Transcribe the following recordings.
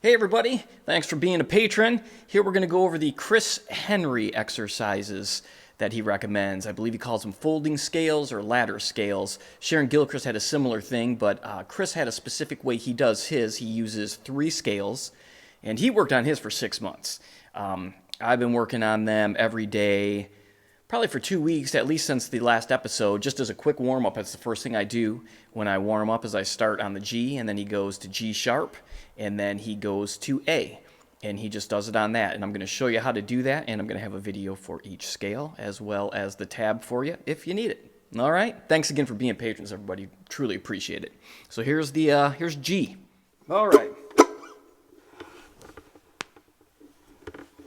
Hey everybody, thanks for being a patron. Here we're going to go over the Chris Henry exercises that he recommends. I believe he calls them folding scales or ladder scales. Sharon Gilchrist had a similar thing, but Chris had a specific way he does his. He uses 3 scales, and he worked on his for 6 months. I've been working on them every day, probably for 2 weeks, at least since the last episode, just as a quick warm-up. That's the first thing I do when I warm up is I start on the G, and then he goes to G sharp, and then he goes to A, and he just does it on that. And I'm going to show you how to do that, and I'm going to have a video for each scale, as well as the tab for you if you need it. All right? Thanks again for being patrons, everybody. Truly appreciate it. So here's G. All right.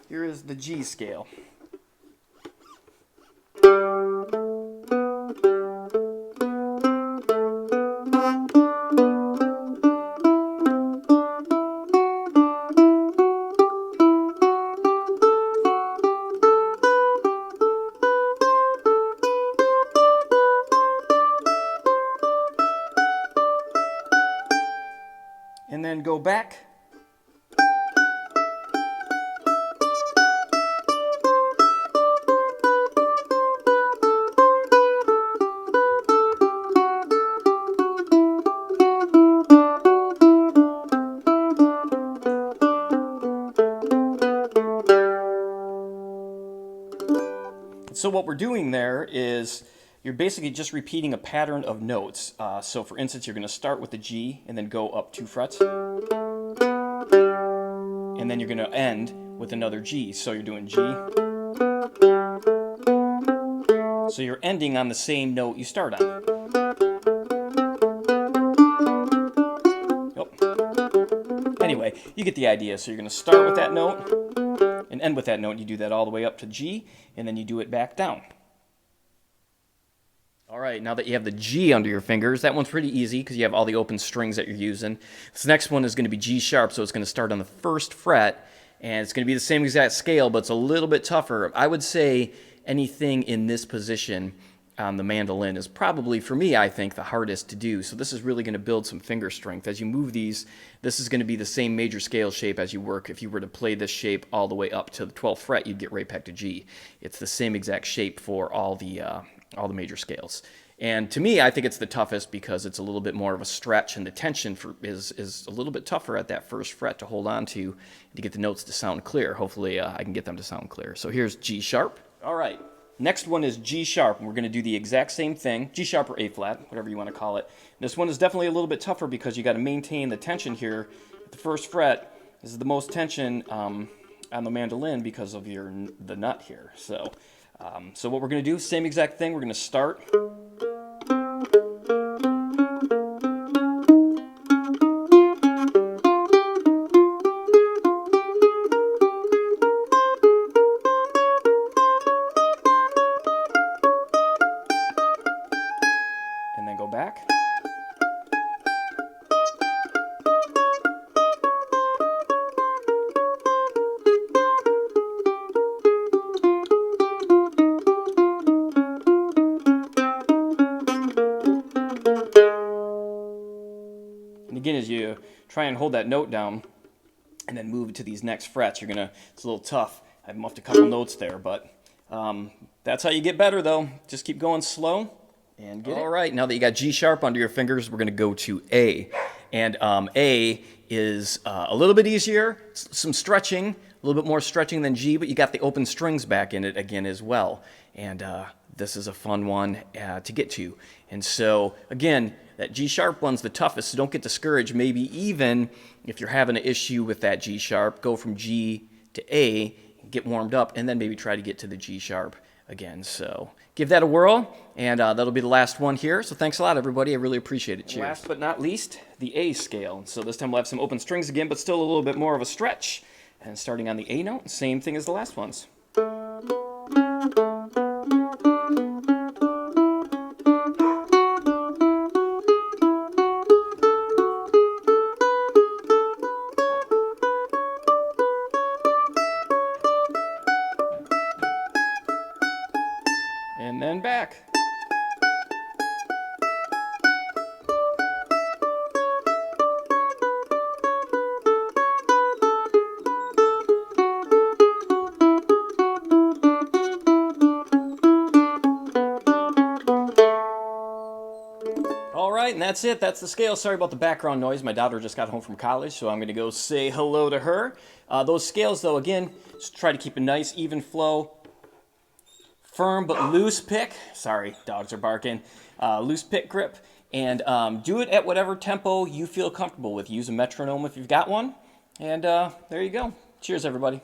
Here is the G scale. And then go back. So what we're doing there is you're basically just repeating a pattern of notes. So for instance, you're going to start with the G and then go up 2 frets. And then you're going to end with another G. So you're doing G. So you're ending on the same note you start on. Yep. Anyway, you get the idea. So you're going to start with that note and end with that note. You do that all the way up to G, and then you do it back down. All right, now that you have the G under your fingers, that one's pretty easy because you have all the open strings that you're using. This next one is going to be G sharp, so it's going to start on the 1st fret, and it's going to be the same exact scale, but it's a little bit tougher. I would say anything in this position on the mandolin is probably, for me, I think, the hardest to do. So this is really going to build some finger strength. As you move these, this is going to be the same major scale shape as you work. If you were to play this shape all the way up to the 12th fret, you'd get right back to G. It's the same exact shape for all the major scales. And to me, I think it's the toughest because it's a little bit more of a stretch, and the tension is a little bit tougher at that 1st fret to hold on to get the notes to sound clear. Hopefully, I can get them to sound clear. So here's G sharp. All right. Next one is G sharp, and we're going to do the exact same thing, G sharp or A flat, whatever you want to call it. This one is definitely a little bit tougher because you got to maintain the tension here. At the 1st fret, this is the most tension on the mandolin because of the nut here. So what we're going to do, same exact thing. We're going to start. And then go back. And again, as you try and hold that note down and then move to these next frets, it's a little tough. I've muffed a couple notes there, but that's how you get better though. Just keep going slow and get it. All right, now that you got G sharp under your fingers, we're gonna go to A. And A is a little bit easier, some stretching, a little bit more stretching than G, but you got the open strings back in it again as well. And this is a fun one to get to. And so, again, that G sharp one's the toughest, so don't get discouraged. Maybe even if you're having an issue with that G sharp, go from G to A, get warmed up, and then maybe try to get to the G sharp again. So give that a whirl, and that'll be the last one here. So thanks a lot, everybody. I really appreciate it. Cheers. Last but not least, the A scale. So this time we'll have some open strings again, but still a little bit more of a stretch. And starting on the A note, same thing as the last ones. And then back. right, and that's it. That's the scale. Sorry about the background noise. My daughter just got home from college, so I'm going to go say hello to her. Those scales, though, again, just try to keep a nice, even flow. Firm but loose pick. Sorry, dogs are barking. Loose pick grip. And do it at whatever tempo you feel comfortable with. Use a metronome if you've got one. And there you go. Cheers, everybody.